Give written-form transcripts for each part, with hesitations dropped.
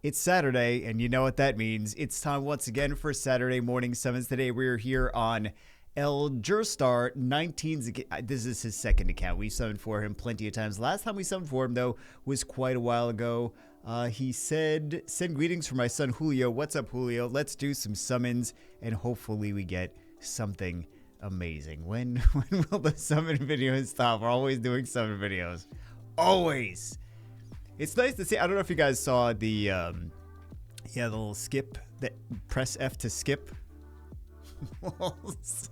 It's Saturday, and you know what that means. It's time once again for Saturday Morning Summons. Today we're here on El Jurstar 19's. This is his second account. We summoned for him plenty of times. Last time we summoned for him, though, was quite a while ago. He said, send greetings from my son Julio. What's up, Julio? Let's do some summons, and hopefully we get something amazing. When will the summon videos stop? We're always doing summon videos. Always. It's nice to see. I don't know if you guys saw the the little skip, that press F to skip. Wasn't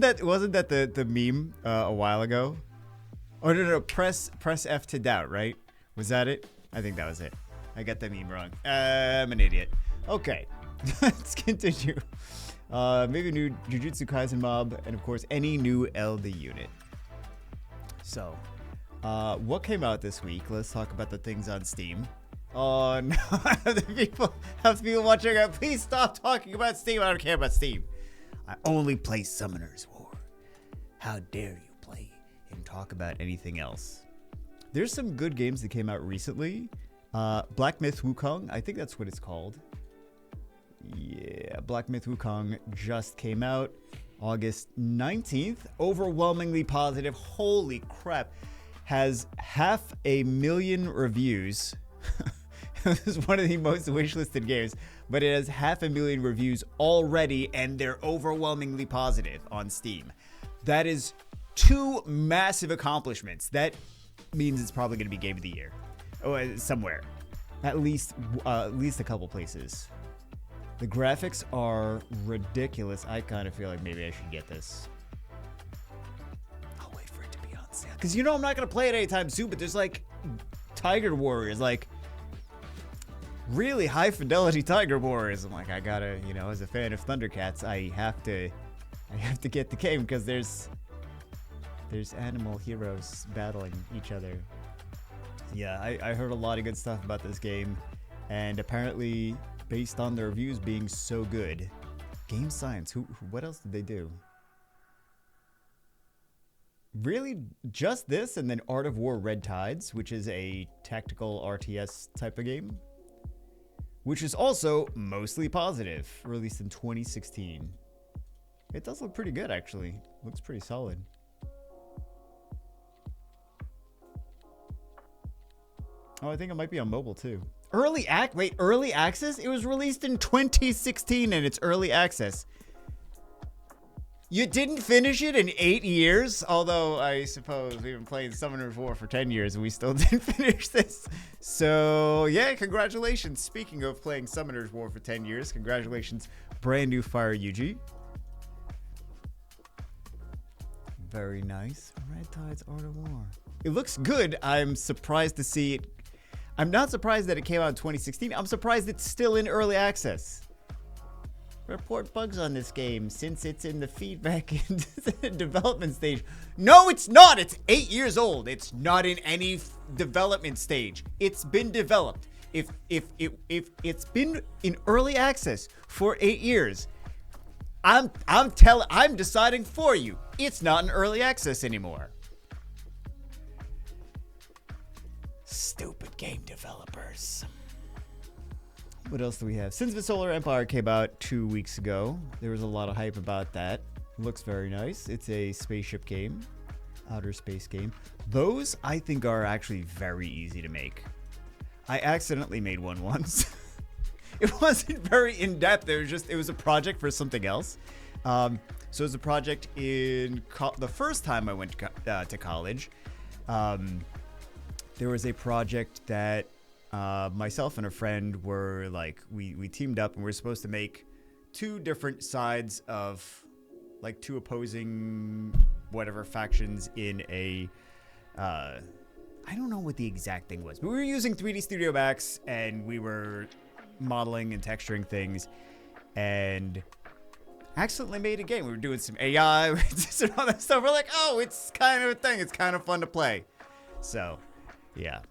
that the meme a while ago? Oh no, press F to doubt, right? Was that it? I think that was it. I got the meme wrong. I'm an idiot. Okay. Let's continue. Maybe a new Jujutsu Kaisen mob, and of course any new LD unit. So what came out this week? Let's talk about the things on Steam. Oh no, the people watching out. Please stop talking about Steam. I don't care about Steam. I only play Summoner's War. How dare you play and talk about anything else? There's some good games that came out recently. Black Myth Wukong, I think that's what it's called. Yeah, Black Myth Wukong just came out August 19th. Overwhelmingly positive. Holy crap. Has 500,000 reviews. This is one of the most wishlisted games, but it has 500,000 reviews already, and they're overwhelmingly positive on Steam. That is 2 massive accomplishments. That means it's probably going to be Game of the Year. Oh, somewhere. At least a couple places. The graphics are ridiculous. I kind of feel like maybe I should get this. I'll wait for it to be on sale. Because I'm not going to play it anytime soon, but there's like Tiger Warriors, like really high fidelity Tiger Warriors. I'm like, I gotta, as a fan of Thundercats, I have to get the game because there's animal heroes battling each other. Yeah, I heard a lot of good stuff about this game, and apparently, based on the reviews being so good, Game Science, what else did they do? Really, just this, and then Art of War Red Tides, which is a tactical RTS type of game, which is also mostly positive, released in 2016. It does look pretty good, actually. Looks pretty solid. Oh, I think it might be on mobile, too. Early access? It was released in 2016, and it's early access. You didn't finish it in 8 years? Although, I suppose we've been playing Summoner's War for 10 years, and we still didn't finish this. So, yeah, congratulations. Speaking of playing Summoner's War for 10 years, congratulations, brand new Fire UG. Very nice. Red Tides Art of War. It looks good. I'm surprised to see it. I'm not surprised that it came out in 2016. I'm surprised it's still in early access. Report bugs on this game since it's in the feedback and development stage. No, it's not. It's 8 years old. It's not in any development stage. It's been developed. If it's been in early access for 8 years, I'm deciding for you. It's not in early access anymore. Stupid game developers. What else do we have? Sins of the Solar Empire came out 2 weeks ago. There was a lot of hype about that. Looks very nice. It's a spaceship game. Outer space game. Those, I think, are actually very easy to make. I accidentally made one once. It wasn't very in-depth. It was a project for something else. So it was a project in the first time I went to college. There was a project that myself and a friend were like, we teamed up, and we were supposed to make 2 different sides of like 2 opposing whatever factions in a I don't know what the exact thing was, but we were using 3D Studio Max, and we were modeling and texturing things, and accidentally made a game. We were doing some AI and all that stuff. We're like, oh, it's kind of a thing. It's kind of fun to play. So, yeah.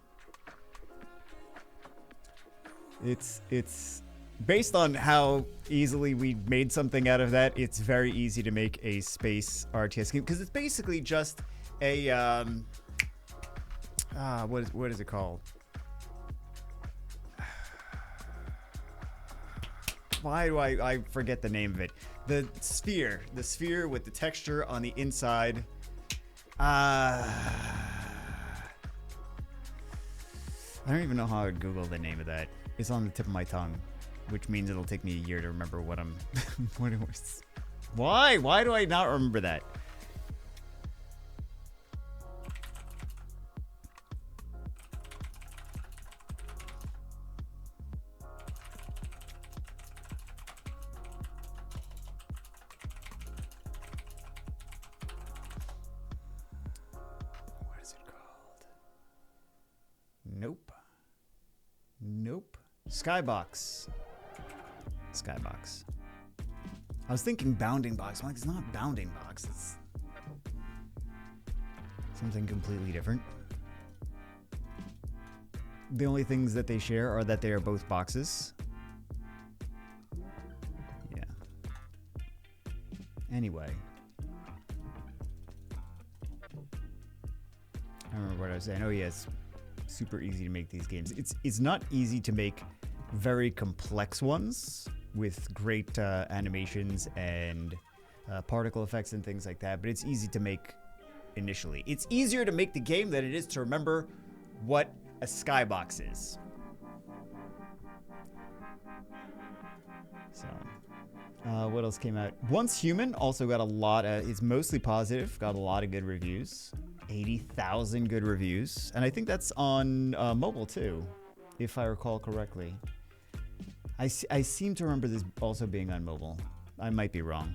It's based on how easily we made something out of that. It's very easy to make a space RTS game because it's basically just a what is it called? Why do I forget the name of it? The sphere with the texture on the inside. I don't even know how I would Google the name of that. It's on the tip of my tongue, which means it'll take me a year to remember what I'm. What it was. Why? Why do I not remember that? What is it called? Nope. Nope. Skybox. Skybox. I was thinking bounding box. I'm like, it's not bounding box. It's something completely different. The only things that they share are that they are both boxes. Yeah. Anyway. I don't remember what I was saying. Oh, yeah, it's super easy to make these games. It's not easy to make very complex ones with great animations and particle effects and things like that, but it's easy to make initially. It's easier to make the game than it is to remember what a skybox is. So, what else came out? Once Human also got a lot of, it's mostly positive, got a lot of good reviews. 80,000 good reviews. And I think that's on mobile too, if I recall correctly. I seem to remember this also being on mobile. I might be wrong.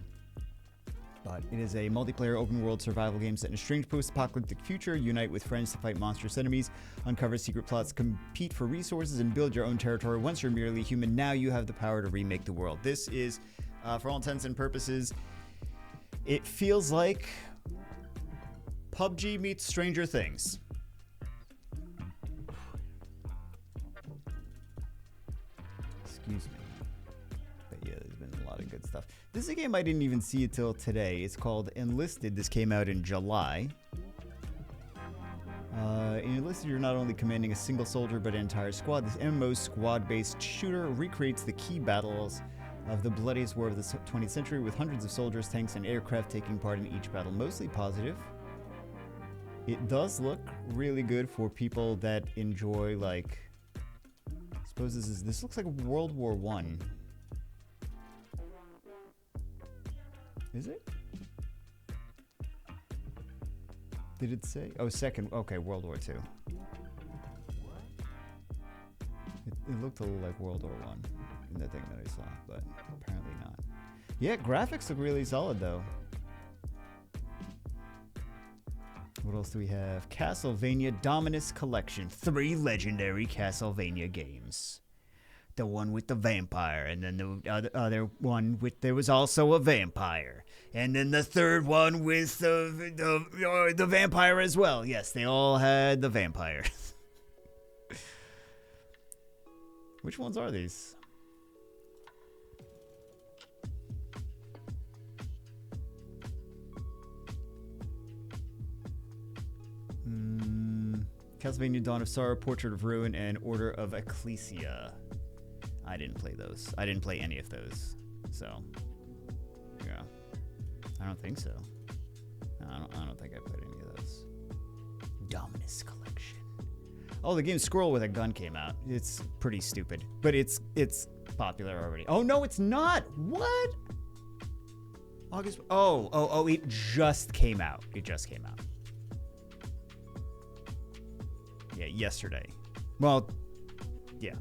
But it is a multiplayer open-world survival game set in a strange post-apocalyptic future. Unite with friends to fight monstrous enemies, uncover secret plots, compete for resources, and build your own territory. Once you're merely human, now you have the power to remake the world. This is, for all intents and purposes, it feels like PUBG meets Stranger Things. Excuse me. But yeah, there's been a lot of good stuff. This is a game I didn't even see until today. It's called Enlisted. This came out in July. In Enlisted, you're not only commanding a single soldier, but an entire squad. This MMO squad-based shooter recreates the key battles of the bloodiest war of the 20th century, with hundreds of soldiers, tanks, and aircraft taking part in each battle. Mostly positive. It does look really good for people that enjoy, like, I suppose this looks like World War I. Is it? Did it say? Oh, second. Okay, World War II. It looked a little like World War I in the thing that I saw, but apparently not. Yeah, graphics look really solid, though. What else do we have? Castlevania Dominus Collection. 3 legendary Castlevania games. The one with the vampire, and then the other one with there was also a vampire, and then the third one with the vampire as well. Yes, they all had the vampire. Which ones are these? Castlevania Dawn of Sorrow, Portrait of Ruin, and Order of Ecclesia. I didn't play those. I didn't play any of those. So, yeah. I don't think so. No, I don't think I played any of those. Dominus Collection. Oh, the game Squirrel with a Gun came out. It's pretty stupid, but it's popular already. Oh, no, it's not. What? August. Oh, it just came out. It just came out. Yeah, yesterday. Well, yeah.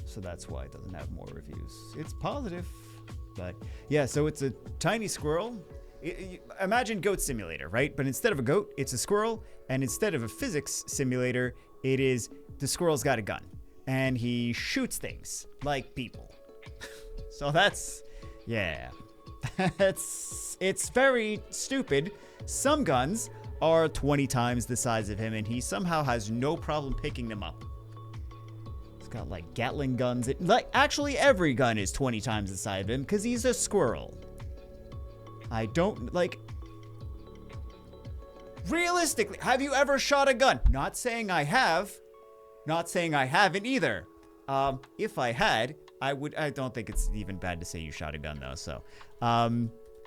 So that's why it doesn't have more reviews. It's positive, but yeah, so it's a tiny squirrel. Imagine Goat Simulator, right? But instead of a goat, it's a squirrel, and instead of a physics simulator, it is the squirrel's got a gun, and he shoots things like people. So that's, yeah. It's very stupid. Some guns are 20 times the size of him, and he somehow has no problem picking them up. He's got like Gatling guns. Like actually every gun is 20 times the size of him because he's a squirrel. I don't like. Realistically, have you ever shot a gun? Not saying I have. Not saying I haven't either. If I had, I don't think it's even bad to say you shot a gun though. So,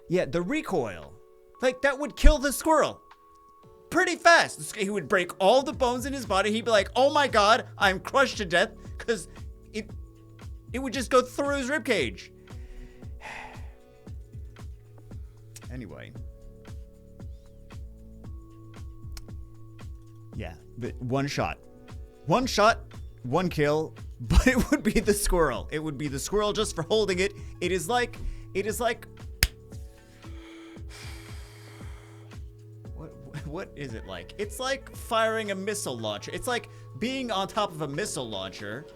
yeah, the recoil, like that would kill the squirrel pretty fast. He would break all the bones in his body. He'd be like, oh my God, I'm crushed to death, because it would just go through his ribcage. Anyway. Yeah, but one shot, one kill, but it would be the squirrel. It would be the squirrel just for holding it. It is like, what is it like? It's like firing a missile launcher. It's like being on top of a missile launcher.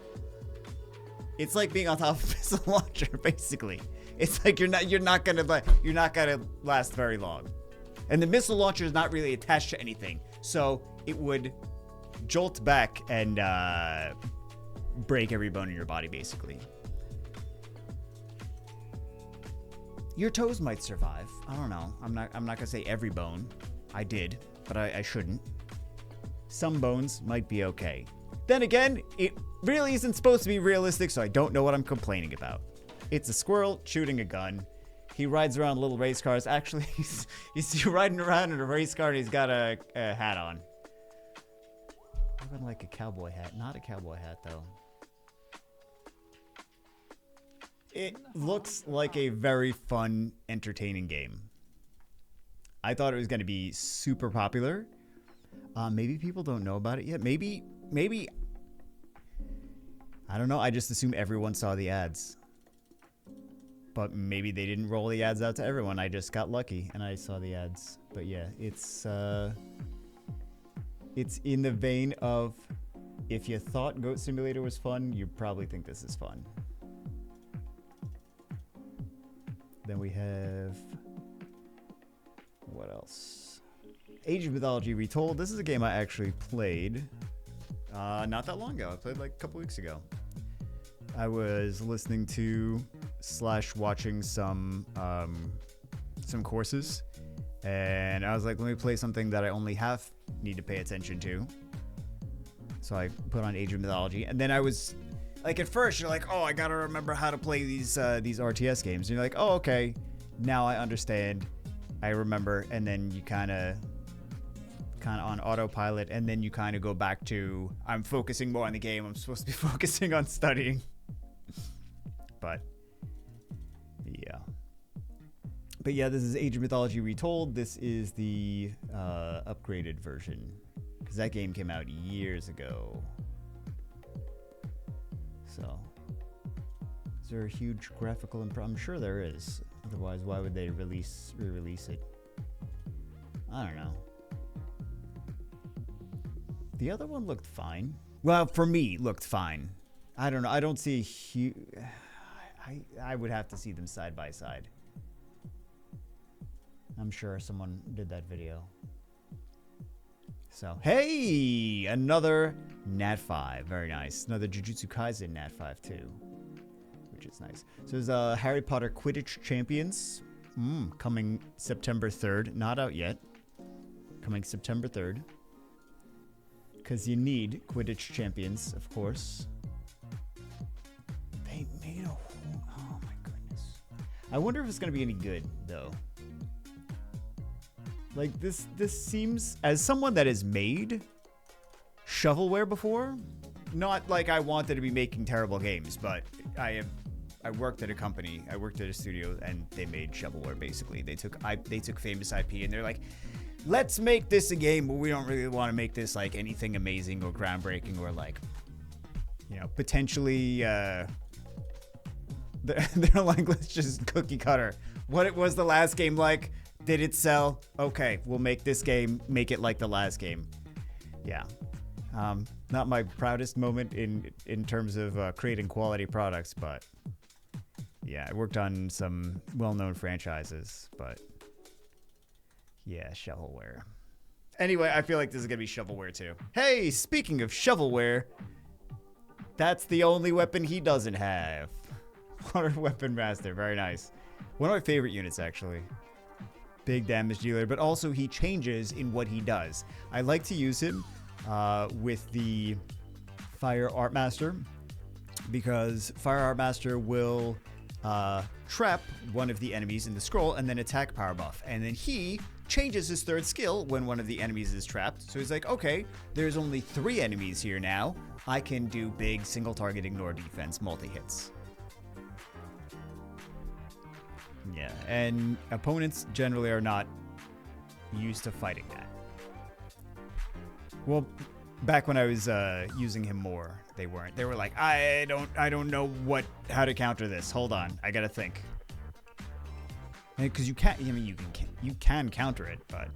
It's like being on top of a missile launcher, basically. It's like you're not gonna last very long. And the missile launcher is not really attached to anything. So it would jolt back and break every bone in your body, basically. Your toes might survive. I don't know. I'm not gonna say every bone. I did, but I shouldn't. Some bones might be okay. Then again, it really isn't supposed to be realistic, so I don't know what I'm complaining about. It's a squirrel shooting a gun. He rides around little race cars. Actually, he's riding around in a race car and he's got a hat on. Looking like a cowboy hat. Not a cowboy hat, though. It looks like a very fun, entertaining game. I thought it was going to be super popular. Maybe people don't know about it yet. Maybe, I don't know. I just assume everyone saw the ads. But maybe they didn't roll the ads out to everyone. I just got lucky and I saw the ads. But yeah, it's in the vein of, if you thought Goat Simulator was fun, you probably think this is fun. Then we have, what else? Age of Mythology Retold. This is a game I actually played not that long ago. I played like a couple weeks ago. I was listening to / watching some courses, and I was like, let me play something that I only half need to pay attention to. So I put on Age of Mythology, and then I was like, at first you're like, oh, I gotta remember how to play these RTS games. And you're like, oh, okay, now I understand, I remember, and then you kind of on autopilot, and then you kind of go back to, I'm focusing more on the game. I'm supposed to be focusing on studying. But yeah, this is Age of Mythology Retold. This is the upgraded version, because that game came out years ago. So, is there a huge graphical I'm sure there is. Otherwise, why would they re-release it? I don't know. The other one looked fine. Well, for me, looked fine. I don't know. I don't see a huge... I would have to see them side by side. I'm sure someone did that video. So, hey! Another Nat 5. Very nice. Another Jujutsu Kaisen Nat 5 too. Which is nice. So there's Harry Potter Quidditch Champions. Coming September 3rd. Not out yet. Coming September 3rd. Because you need Quidditch champions, of course. They made a whole... Oh my goodness. I wonder if it's going to be any good, though. Like, this seems... As someone that has made shovelware before, not like I wanted to be making terrible games, but I worked at a company, I worked at a studio, and they made shovelware, basically. They took famous IP, and they're like... Let's make this a game, but we don't really want to make this like anything amazing or groundbreaking or like, you know, potentially, they're like, let's just cookie cutter. What it was the last game like? Did it sell? Okay, we'll make this game, make it like the last game. Yeah. Not my proudest moment in terms of creating quality products, but yeah, I worked on some well-known franchises, but... Yeah, shovelware. Anyway, I feel like this is going to be shovelware too. Hey, speaking of shovelware, that's the only weapon he doesn't have. Water Weapon Master, very nice. One of my favorite units, actually. Big damage dealer, but also he changes in what he does. I like to use him with the Fire Art Master, because Fireheart Master will trap one of the enemies in the scroll and then attack power buff. And then he changes his third skill when one of the enemies is trapped. So he's like, okay, there's only 3 enemies here now. I can do big single target ignore defense multi-hits. Yeah, and opponents generally are not used to fighting that. Well, back when I was using him more, they weren't. They were like, I don't know how to counter this. Hold on, I gotta think. Because you can't. I mean, you can counter it, but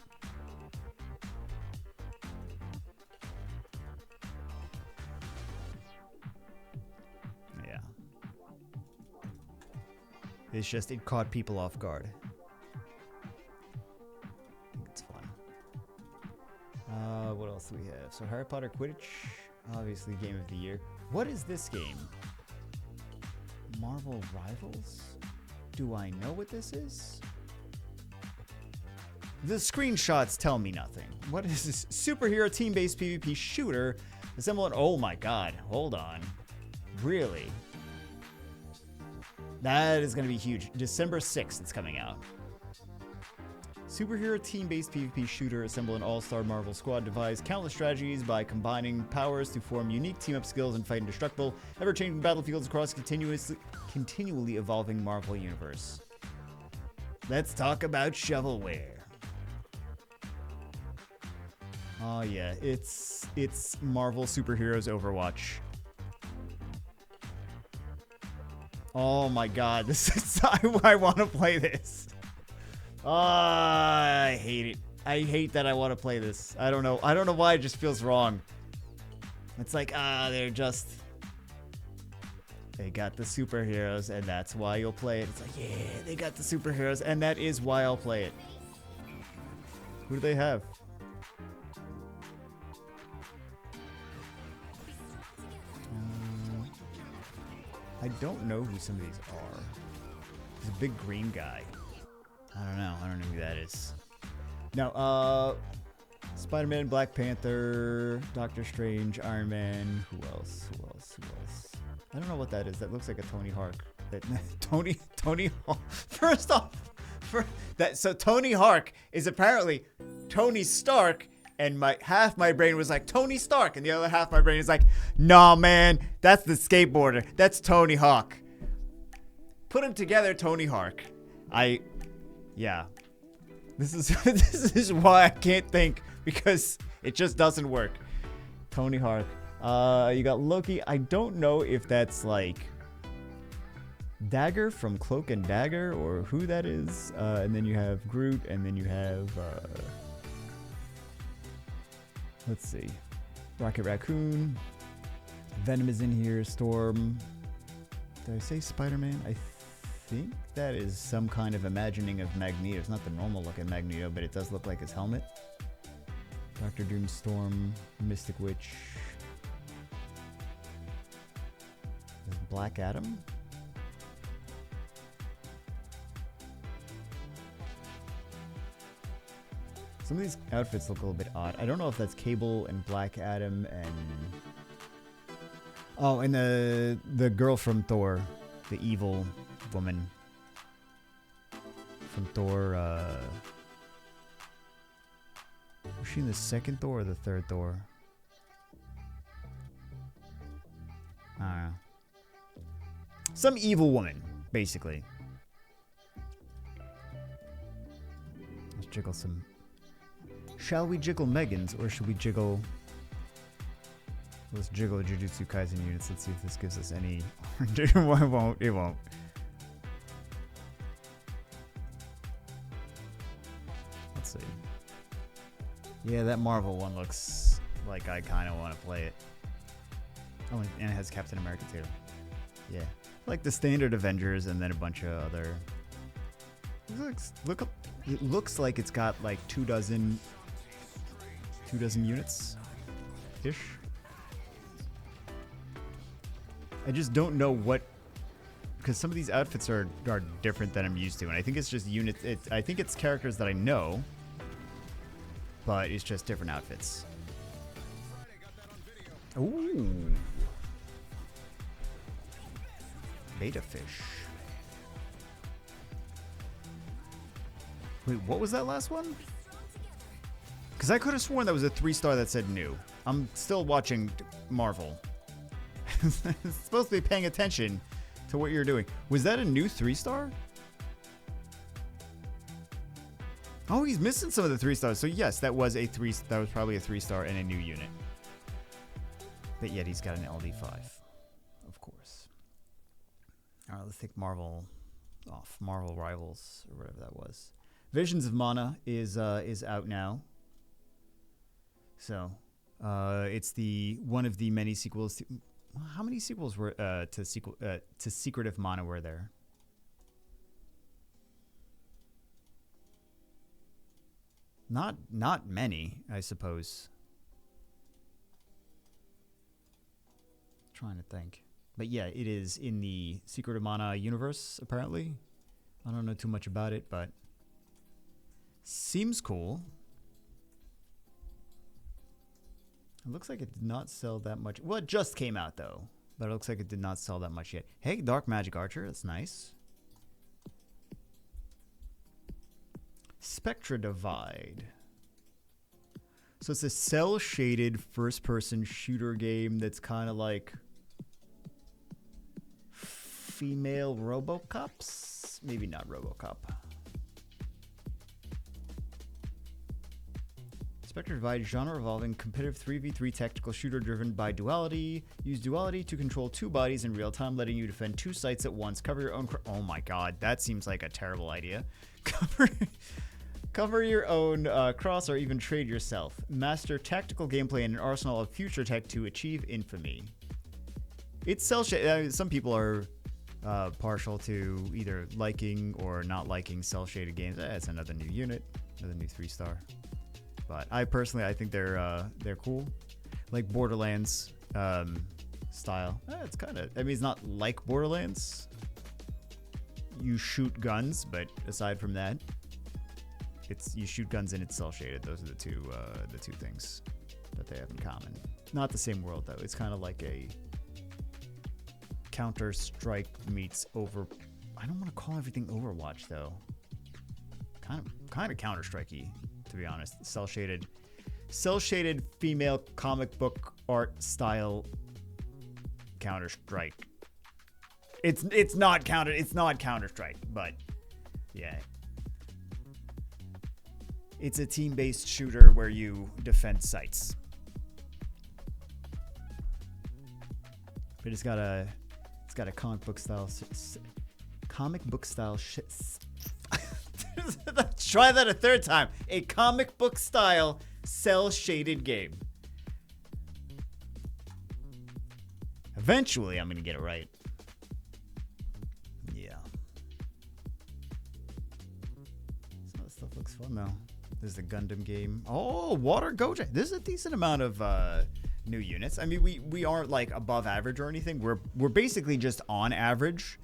yeah, it's just it caught people off guard. I think it's fun. What else do we have? So Harry Potter Quidditch, obviously game of the year. What is this game? Marvel Rivals? Do I know what this is? The screenshots tell me nothing. What is this? Superhero team-based PvP shooter. Assemble an... Oh my god. Hold on. Really? That is going to be huge. December 6th it's coming out. Superhero team-based PvP shooter. Assemble an all-star Marvel squad. Devise countless strategies by combining powers to form unique team-up skills and fight indestructible, ever-changing battlefields across continually evolving Marvel universe. Let's talk about shovelware. Oh yeah, it's Marvel superheroes Overwatch. Oh my god, this is I want to play this. I hate it. I hate that I want to play this. I don't know why it just feels wrong. It's like, they got the superheroes and that's why you'll play it. It's like, yeah, they got the superheroes and that is why I'll play it. Who do they have? I don't know who some of these are. There's a big green guy. I don't know who that is. No, Spider-Man, Black Panther, Doctor Strange, Iron Man. Who else? I don't know what that is. That looks like a Tony Hawk. Tony Hawk. First off, so Tony Hawk is apparently Tony Stark, and half my brain was like Tony Stark, and the other half of my brain is like, nah, man, that's the skateboarder. That's Tony Hawk. Put them together, Tony Hawk. Yeah. This is why I can't think, because it just doesn't work. Tony Hawk. You got Loki. I don't know if that's like Dagger from Cloak and Dagger or who that is. And then you have Groot, and then you have let's see, Rocket Raccoon. Venom is in here. Storm. Did I say Spider-Man? I think that is some kind of imagining of Magneto. It's not the normal looking Magneto, but it does look like his helmet. Doctor Doom, Storm, Mystic Witch. Is Black Adam? Some of these outfits look a little bit odd. I don't know if that's Cable and Black Adam and... Oh, and the girl from Thor. The evil woman from Thor. Was she in the second Thor or the third Thor? I don't know. Some evil woman, basically. Let's jiggle some. Shall we jiggle Megan's or should we jiggle? Let's jiggle Jujutsu Kaisen units. Let's see if this gives us any. It won't. It won't. Let's see. Yeah, that Marvel one looks like I kind of want to play it. Oh, and it has Captain America too. Yeah, like the standard Avengers, and then a bunch of other. It looks like it's got like 24 units, ish. I just don't know what, because some of these outfits are different than I'm used to, and I think it's just units. I think it's characters that I know, but it's just different outfits. Ooh. Beta fish. Wait, what was that last one? Because I could have sworn that was a 3-star that said new. I'm still watching Marvel. Supposed to be paying attention to what you're doing. Was that a new 3-star? Oh, he's missing some of the 3-stars. So yes, that was probably a 3-star and a new unit. But yet he's got an LD5, of course. All right, let's take Marvel off. Marvel Rivals or whatever that was. Visions of Mana is out now. So it's the one of the many sequels. How many sequels were to Secret of Mana were there? Not many, I suppose. Trying to think. But yeah, it is in the Secret of Mana universe, apparently. I don't know too much about it, but seems cool. It looks like it did not sell that much. Well, it just came out, though. But it looks like it did not sell that much yet. Hey, Dark Magic Archer. That's nice. Spectra Divide. So it's a cel-shaded first-person shooter game that's kind of like female RoboCops? Maybe not RoboCop. Spectre Divide, genre-evolving, competitive 3v3 tactical shooter driven by duality. Use duality to control 2 bodies in real time, letting you defend 2 sites at once. Cover your own... Oh my god, that seems like a terrible idea. Cover your own cross or even trade yourself. Master tactical gameplay and an arsenal of future tech to achieve infamy. It's cel-shaded. Some people are partial to either liking or not liking cel-shaded games. It's another new unit, another new 3-star. But I think they're cool, like Borderlands style. It's kind of. I mean, it's not like Borderlands. You shoot guns, but aside from that, you shoot guns and it's cel shaded. Those are the two things that they have in common. Not the same world though. It's kind of like a Counter-Strike meets over. I don't want to call everything Overwatch though. Kind of Counter-Strike-y. To be honest, cel-shaded female comic book art style Counter-Strike. It's not Counter-Strike, but yeah. It's a team-based shooter where you defend sites. But it's got a comic book style Try that a third time. A comic book style cel-shaded game. Eventually, I'm going to get it right. Yeah. Some of this stuff looks fun, though. There's the Gundam game. Oh, Water Gojek. There's a decent amount of new units. I mean, we aren't like above average or anything. We're basically just on average,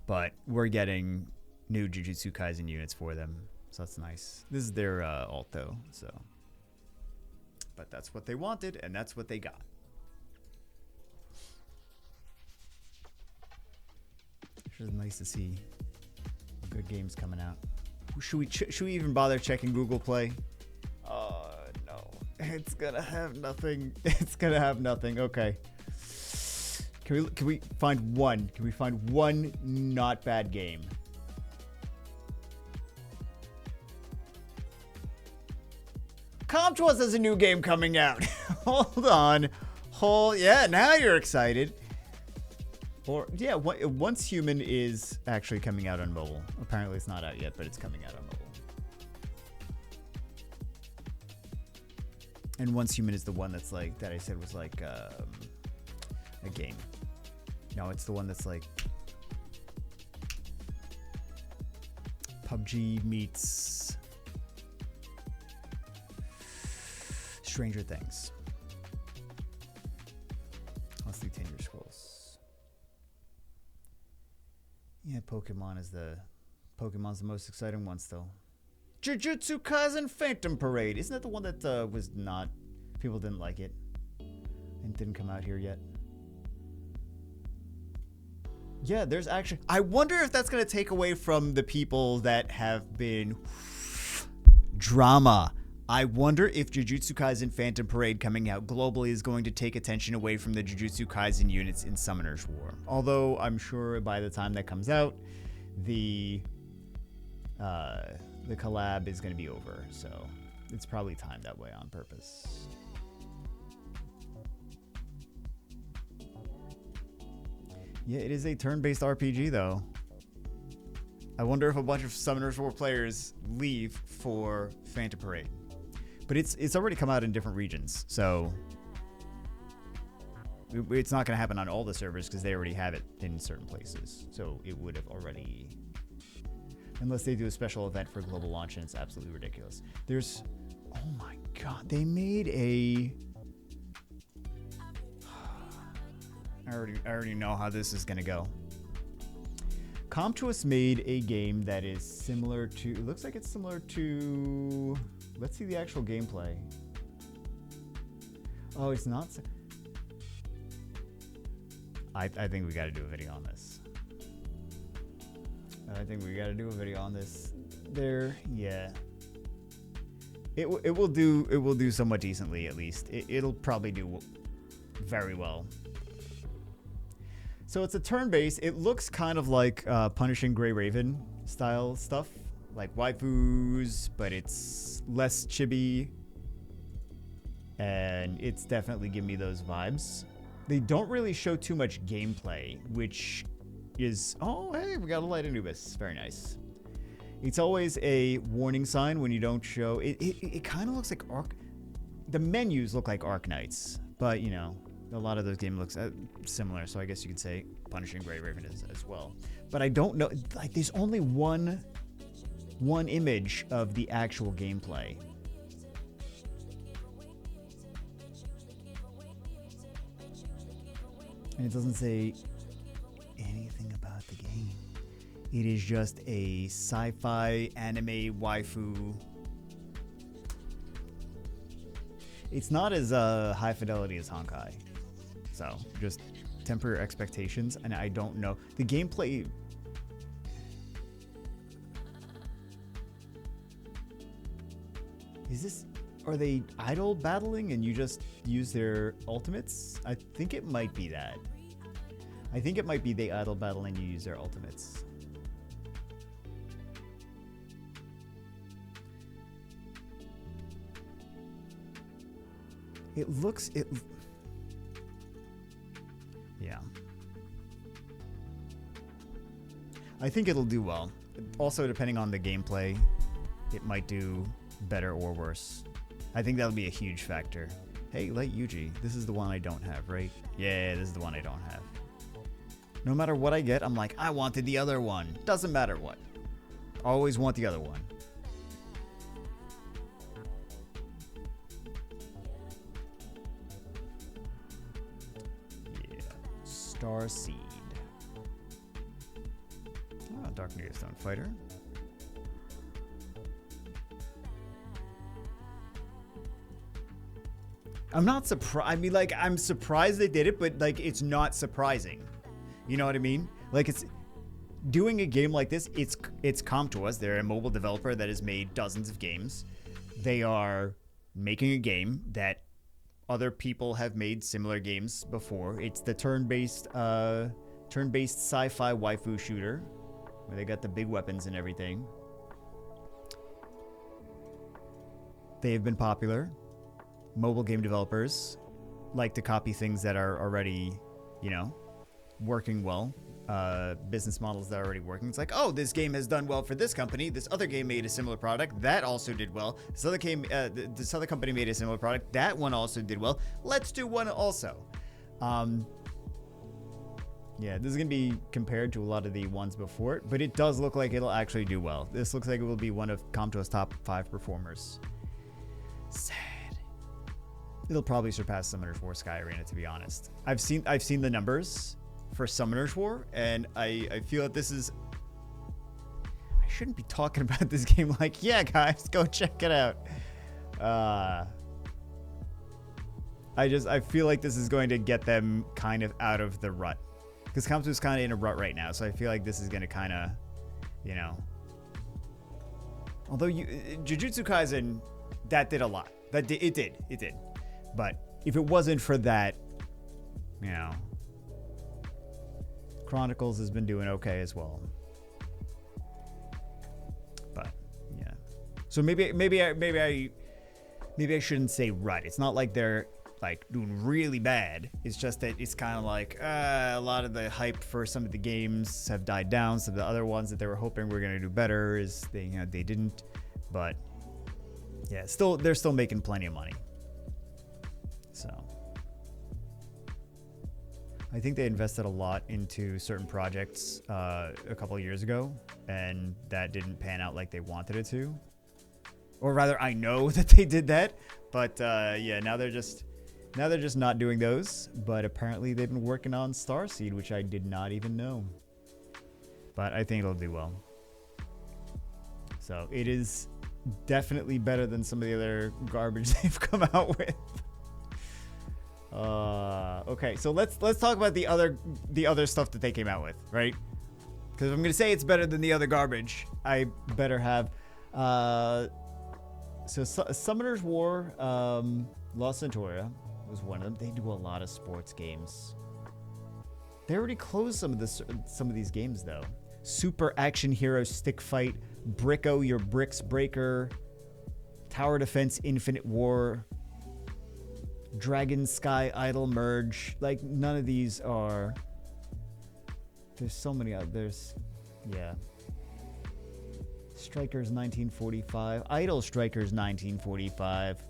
but we're getting new Jujutsu Kaisen units for them. So that's nice. This is their alt, though. So, but that's what they wanted, and that's what they got. Sure, it's nice to see good games coming out. Should we even bother checking Google Play? No. It's gonna have nothing. It's gonna have nothing. Okay. Can we find one? Can we find one not bad game? Comtwas has a new game coming out. Hold on. Yeah, now you're excited. Or yeah, Once Human is actually coming out on mobile. Apparently it's not out yet, but it's coming out on mobile. And Once Human is the one that's like that I said was like a game. No, it's the one that's like PUBG meets Stranger Things. Let's do 10-year scrolls. Yeah, Pokemon's the most exciting one still. Jujutsu Kaisen Phantom Parade. Isn't that the one that was not... People didn't like it. And didn't come out here yet. Yeah, there's actually... I wonder if that's going to take away from the people that have been... Drama. I wonder if Jujutsu Kaisen Phantom Parade coming out globally is going to take attention away from the Jujutsu Kaisen units in Summoner's War. Although I'm sure by the time that comes out, the collab is going to be over. So it's probably timed that way on purpose. Yeah, it is a turn-based RPG, though. I wonder if a bunch of Summoners War players leave for Phantom Parade. But it's already come out in different regions, so it's not going to happen on all the servers because they already have it in certain places. So it would have already... Unless they do a special event for global launch, and it's absolutely ridiculous. There's... Oh my god, they made a... I already know how this is gonna go. Comptuous made a game that is similar to... It looks like it's similar to... Let's see the actual gameplay. Oh, it's not... I think we gotta do a video on this. There, yeah. It will do somewhat decently, at least. It'll probably do very well. So it's a turn-based. It looks kind of like Punishing Grey Raven style stuff, like waifus, but it's less chibi, and it's definitely giving me those vibes. They don't really show too much gameplay, which is... Oh, hey, we got a Light Anubis. Very nice. It's always a warning sign when you don't show... It kind of looks like Arc... The menus look like Arknights, but, you know... A lot of those games looks similar, so I guess you could say Punishing Grey Raven is as well. But I don't know, like, there's only one image of the actual gameplay. And it doesn't say anything about the game. It is just a sci-fi anime waifu. It's not as high fidelity as Honkai. So, just temper your expectations, and I don't know. The gameplay... Is this... Are they idle battling and you just use their ultimates? I think it might be that. I think it might be they idle battle and you use their ultimates. It looks... Yeah. I think it'll do well. Also, depending on the gameplay, it might do better or worse. I think that'll be a huge factor. Hey, Light Yuji, this is the one I don't have, right? Yeah, this is the one I don't have. No matter what I get, I'm like, I wanted the other one. Doesn't matter what. Always want the other one. Starseed. Dark Nearstone Fighter. I'm not surprised. I mean, like, I'm surprised they did it, but, like, it's not surprising. You know what I mean? Like, it's... Doing a game like this, it's Comptuous. They're a mobile developer that has made dozens of games. They are making a game that other people have made similar games before. It's the turn-based sci-fi waifu shooter, where they got the big weapons and everything. They've been popular. Mobile game developers like to copy things that are already, you know, working well. Business models that are already working. It's like, oh, this game has done well for this company. This other game made a similar product. That also did well. This other company made a similar product. That one also did well. Let's do one also. Yeah, this is going to be compared to a lot of the ones before it, but it does look like it'll actually do well. This looks like it will be one of Comptuous' top 5 performers. Sad. It'll probably surpass Summoner's War Sky Arena, to be honest. I've seen the numbers for Summoner's War, and I feel that this is... I shouldn't be talking about this game like, yeah, guys, go check it out. I feel like this is going to get them kind of out of the rut. Because Kabuto's kind of in a rut right now, so I feel like this is going to kind of, you know. Although Jujutsu Kaisen, that did a lot. It did. But if it wasn't for that, you know, Chronicles has been doing okay as well. But yeah, so maybe I shouldn't say rut. It's not like they're like doing really bad. It's just that it's kind of like a lot of the hype for some of the games have died down. Some of the other ones that they were hoping were gonna do better is they didn't. But yeah, they're still making plenty of money. So I think they invested a lot into certain projects a couple of years ago, and that didn't pan out like they wanted it to. Or rather, I know that they did that, but yeah, now they're just not doing those. But apparently, they've been working on Starseed, which I did not even know. But I think it'll do well. So it is definitely better than some of the other garbage they've come out with. Okay, so let's talk about the other stuff that they came out with, right? Because if I'm gonna say it's better than the other garbage, I better have so Summoner's War, Lost Centauria was one of them. They do a lot of sports games. They already closed some of these games though. Super Action Hero Stick Fight, Bricko Your Bricks Breaker, Tower Defense Infinite War, Dragon Sky Idol Merge. Like, none of these are. There's so many others. Yeah. Strikers 1945. Idol Strikers 1945.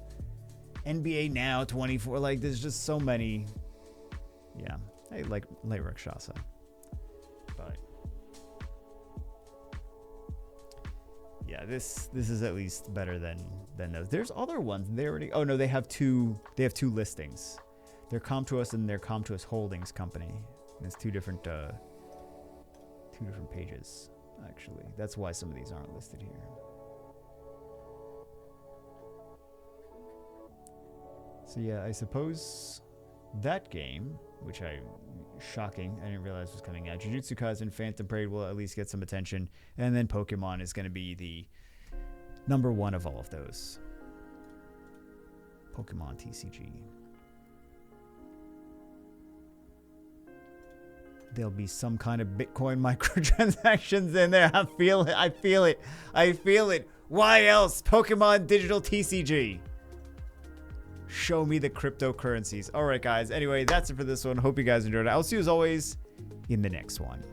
NBA Now 24. Like, there's just so many. Yeah. I like Rakshasa. But yeah, this is at least better than those. There's other ones. They already. Oh no, they have two listings. They're Com2uS and their Com2uS Holdings company. And it's two different pages actually. That's why some of these aren't listed here. So yeah, I suppose that game, which shocking, I didn't realize was coming out. Jujutsu Kaisen Phantom Parade will at least get some attention, and then Pokemon is going to be the number one of all of those. Pokemon TCG. There'll be some kind of Bitcoin microtransactions in there. I feel it. Why else? Pokemon Digital TCG. Show me the cryptocurrencies. All right, guys. Anyway, that's it for this one. Hope you guys enjoyed it. I'll see you as always in the next one.